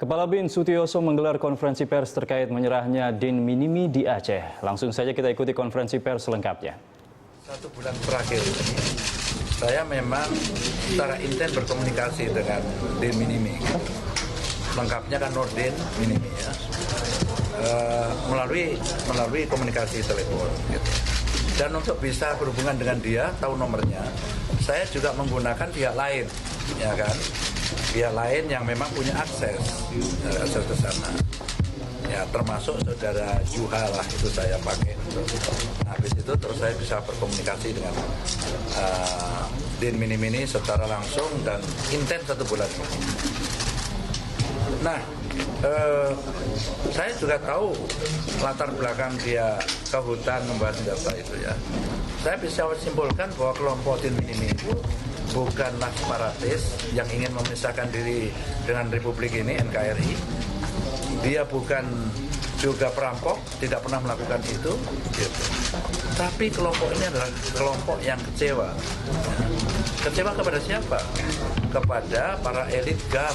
Kepala BIN Sutioso menggelar konferensi pers terkait menyerahnya Din Minimi di Aceh. Langsung saja kita ikuti konferensi pers selengkapnya. 1 bulan terakhir ini, saya memang secara intens berkomunikasi dengan Din Minimi. Lengkapnya kan Nurdin Minimi ya. Melalui komunikasi telepon. Gitu. Dan untuk bisa berhubungan dengan dia, tahu nomornya, saya juga menggunakan pihak lain, ya kan? Pihak lain yang memang punya akses ke sana. Ya, termasuk saudara Juha lah itu saya pakai. Nah, habis itu terus saya bisa berkomunikasi dengan Din Minimi ini secara langsung dan intens 1 bulan ini. Nah, saya juga tahu latar belakang dia ke hutan membawa senjata itu ya. Saya bisa simpulkan bahwa kelompok Din Minimi itu bukanlah separatis yang ingin memisahkan diri dengan Republik ini, NKRI. Dia bukan juga perampok, tidak pernah melakukan itu. Gitu. Tapi kelompok ini adalah kelompok yang kecewa. Kecewa kepada siapa? Kepada para elit GAM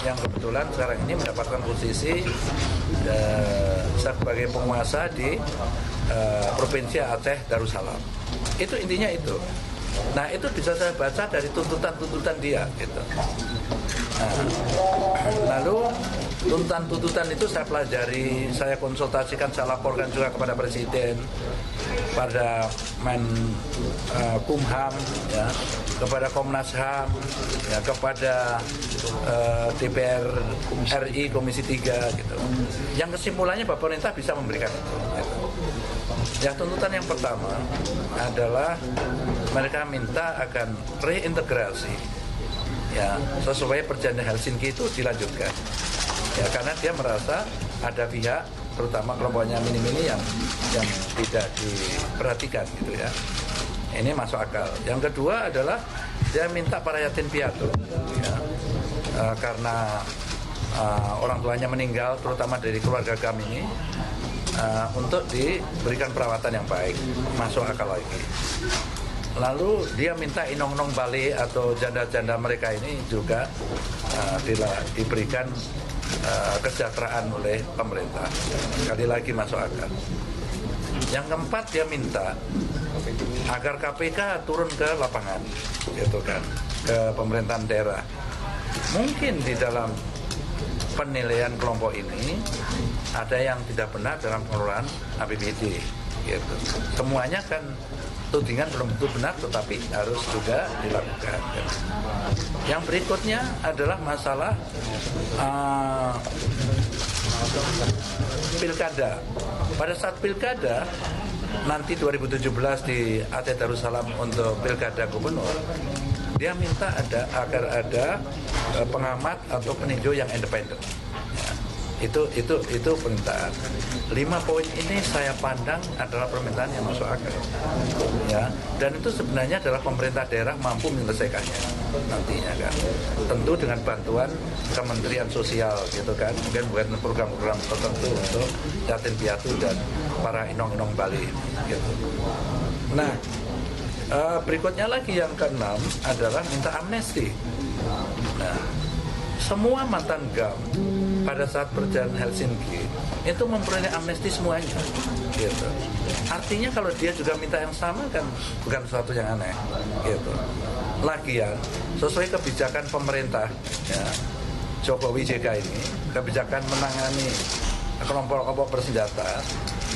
yang kebetulan sekarang ini mendapatkan posisi sebagai penguasa di Provinsi Aceh Darussalam. Itu intinya itu. Nah, itu bisa saya baca dari tuntutan-tuntutan dia gitu. Nah, lalu tuntutan itu saya pelajari, saya konsultasikan, saya laporkan juga kepada Presiden, pada Kumham, ya, kepada Komnas HAM, ya, kepada DPR RI Komisi 3 gitu. Yang kesimpulannya bahwa pemerintah bisa memberikan itu. Gitu. Ya, tuntutan yang pertama adalah mereka minta akan reintegrasi, ya, sesuai perjanjian Helsinki itu dilanjutkan. Ya, karena dia merasa ada pihak, terutama kelompoknya Minimi yang tidak diperhatikan gitu ya. Ini masuk akal. Yang kedua adalah dia minta para yatim piatu, ya, karena orang tuanya meninggal, terutama dari keluarga kami ini, untuk diberikan perawatan yang baik, masuk akal lagi. Lalu dia minta inong-inong Bali atau janda-janda mereka ini juga diberikan kesejahteraan oleh pemerintah. Sekali lagi masuk akal. Yang keempat, dia minta agar KPK turun ke lapangan, gitu kan, ke pemerintahan daerah. Mungkin di dalam penilaian kelompok ini ada yang tidak benar dalam pengelolaan APBD, gitu. Semuanya kan tudingan belum tentu benar, tetapi harus juga dilakukan. Yang berikutnya adalah masalah pilkada. Pada saat pilkada nanti 2017 di Aceh Darussalam untuk pilkada gubernur, dia minta agar ada pengamat atau peninjau yang independen. Itu permintaan. 5 poin ini saya pandang adalah permintaan yang masuk akal, ya. Dan itu sebenarnya adalah pemerintah daerah mampu menyelesaikannya nantinya kan. Tentu dengan bantuan Kementerian Sosial gitu kan, mungkin buat program-program tertentu untuk yatim piatu dan para inong-inong Bali gitu. Nah, berikutnya lagi yang keenam adalah minta amnesti. Nah, semua mantan GAM pada saat perjalanan Helsinki itu memperoleh amnesti semuanya, gitu. Artinya kalau dia juga minta yang sama kan bukan sesuatu yang aneh, gitu. Lagian sesuai kebijakan pemerintah, ya, Jokowi JK ini, kebijakan menangani kelompok-kelompok bersenjata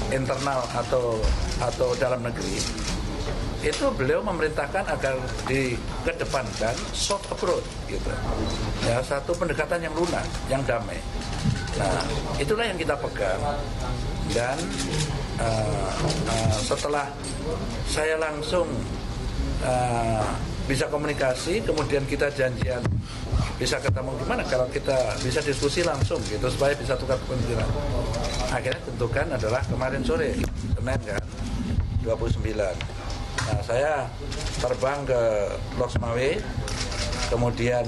internal atau dalam negeri, itu beliau memerintahkan agar dikedepankan soft approach, gitu. Ya, satu pendekatan yang lunak, yang damai. Nah, itulah yang kita pegang. Dan setelah saya langsung bisa komunikasi, kemudian kita janjian bisa ketemu gimana kalau kita bisa diskusi langsung gitu supaya bisa tukar pemikiran. Akhirnya tentukan adalah kemarin sore, Senin kan, 29. Nah, saya terbang ke Losmawe, kemudian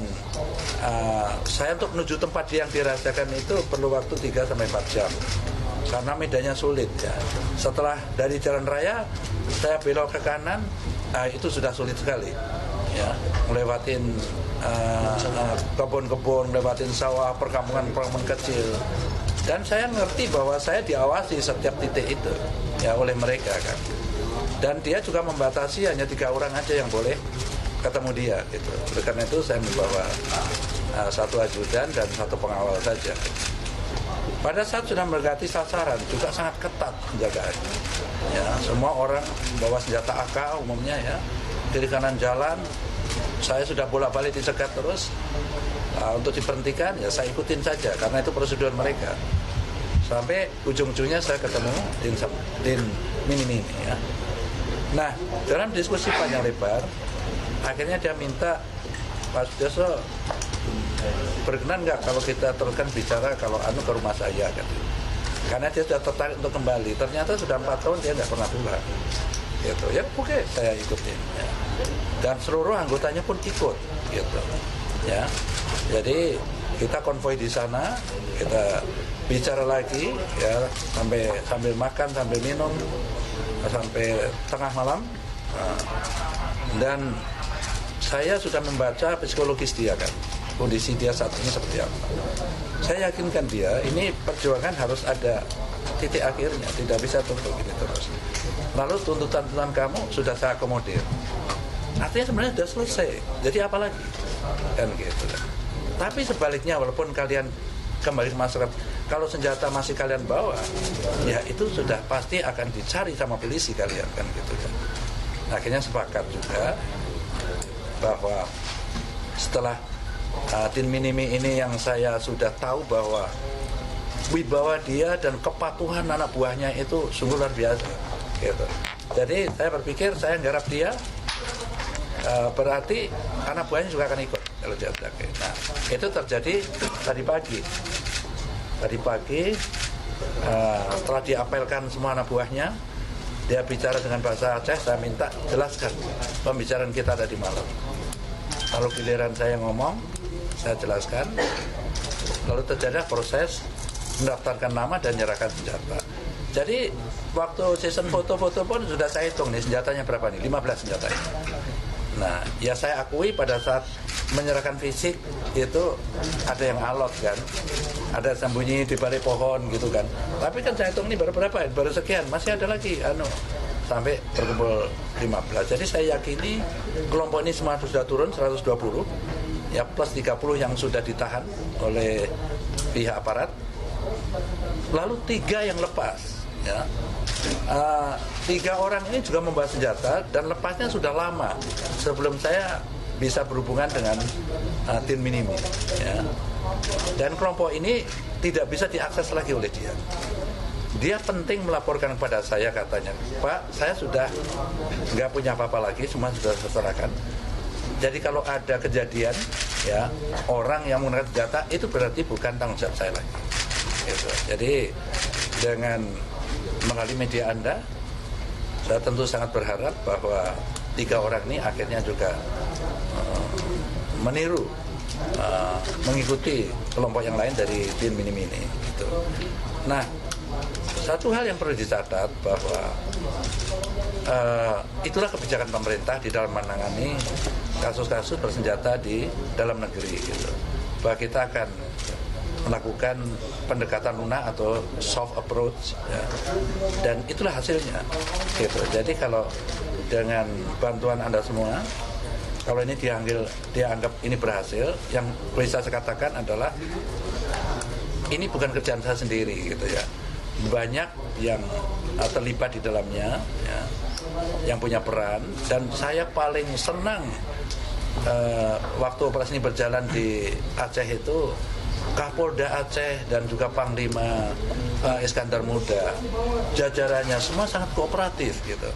saya untuk menuju tempat yang dirahasiakan itu perlu waktu 3-4 jam karena medannya sulit ya. Setelah dari jalan raya saya belok ke kanan, itu sudah sulit sekali. ya, ngelewatin kebun-kebun, ngelewatin sawah, perkampungan-perkampungan kecil. Dan saya ngerti bahwa saya diawasi setiap titik itu ya oleh mereka kan. Dan dia juga membatasi hanya 3 orang aja yang boleh ketemu dia gitu. Oleh karena itu saya membawa 1 ajudan dan 1 pengawal saja. Pada saat sudah mendekati sasaran juga sangat ketat penjagaannya. Ya, semua orang bawa senjata AK umumnya ya. Kiri kanan jalan, saya sudah bolak-balik dicegat terus. Untuk diberhentikan ya saya ikutin saja karena itu prosedur mereka. Sampai ujung-ujungnya saya ketemu Din Minimi ya. Nah, dalam diskusi panjang lebar, akhirnya dia minta Pak Sutioso berkenan nggak kalau kita teruskan bicara kalau ke rumah saya kan. Karena dia sudah tertarik untuk kembali. Ternyata sudah 4 tahun dia nggak pernah pulang. Gitu. Ya oke, saya ikutin. Ya. Dan seluruh anggotanya pun ikut. Gitu. Ya. Jadi kita konvoi di sana, kita bicara lagi, ya sambil makan, sambil minum, sampai tengah malam. Dan saya sudah membaca psikologis dia kan. Kondisi dia saat ini seperti apa. Saya yakinkan dia, ini perjuangan harus ada titik akhirnya, tidak bisa tunggu gini terus. Lalu tuntutan-tuntutan kamu sudah saya akomodir. Artinya sebenarnya sudah selesai, jadi apa lagi? Kan gitu. Tapi sebaliknya, walaupun kalian kembali ke masyarakat, kalau senjata masih kalian bawa, ya itu sudah pasti akan dicari sama polisi kalian kan gitu kan. Akhirnya sepakat juga bahwa setelah Din Minimi ini yang saya sudah tahu bahwa wibawa dia dan kepatuhan anak buahnya itu sungguh luar biasa gitu. Jadi saya berpikir saya nggarap dia, berarti anak buahnya juga akan ikut kalau dia pakai. Nah, itu terjadi tadi pagi setelah diapelkan semua anak buahnya, dia bicara dengan bahasa Aceh, saya minta jelaskan pembicaraan kita tadi malam. Lalu giliran saya ngomong, saya jelaskan, lalu terjadi proses mendaftarkan nama dan menyerahkan senjata. Jadi waktu season foto-foto pun sudah saya hitung nih senjatanya berapa nih, 15 senjatanya. Nah, ya saya akui pada saat menyerahkan fisik itu ada yang alot kan, ada sembunyi di balik pohon gitu kan. Tapi kan saya hitung nih baru berapa, baru sekian, masih ada lagi sampai berkumpul 15. Jadi saya yakini kelompok ini semua sudah turun 120 ya, plus 30 yang sudah ditahan oleh pihak aparat. Lalu 3 yang lepas ya. 3 orang ini juga membawa senjata dan lepasnya sudah lama sebelum saya bisa berhubungan dengan Din Minimi ya. Dan kelompok ini tidak bisa diakses lagi oleh dia. Dia penting melaporkan kepada saya katanya, Pak, saya sudah nggak punya apa-apa lagi, semua sudah terserahkan. Jadi kalau ada kejadian ya orang yang menggunakan senjata itu berarti bukan tanggung jawab saya lagi. Gitu. Jadi dengan melalui media Anda, saya tentu sangat berharap bahwa 3 orang ini akhirnya juga meniru, mengikuti kelompok yang lain dari Din Minimi ini. Gitu. Nah, satu hal yang perlu dicatat bahwa itulah kebijakan pemerintah di dalam menangani kasus-kasus bersenjata di dalam negeri. Gitu. Bahwa kita akan melakukan pendekatan lunak atau soft approach ya. Dan itulah hasilnya gitu. Jadi kalau dengan bantuan Anda semua, kalau ini dianggap ini berhasil, yang bisa saya katakan adalah ini bukan kerjaan saya sendiri gitu ya. Banyak yang terlibat di dalamnya ya, yang punya peran, dan saya paling senang waktu operasi ini berjalan di Aceh itu Kapolda Aceh dan juga Panglima Iskandar Muda, jajarannya semua sangat kooperatif gitu.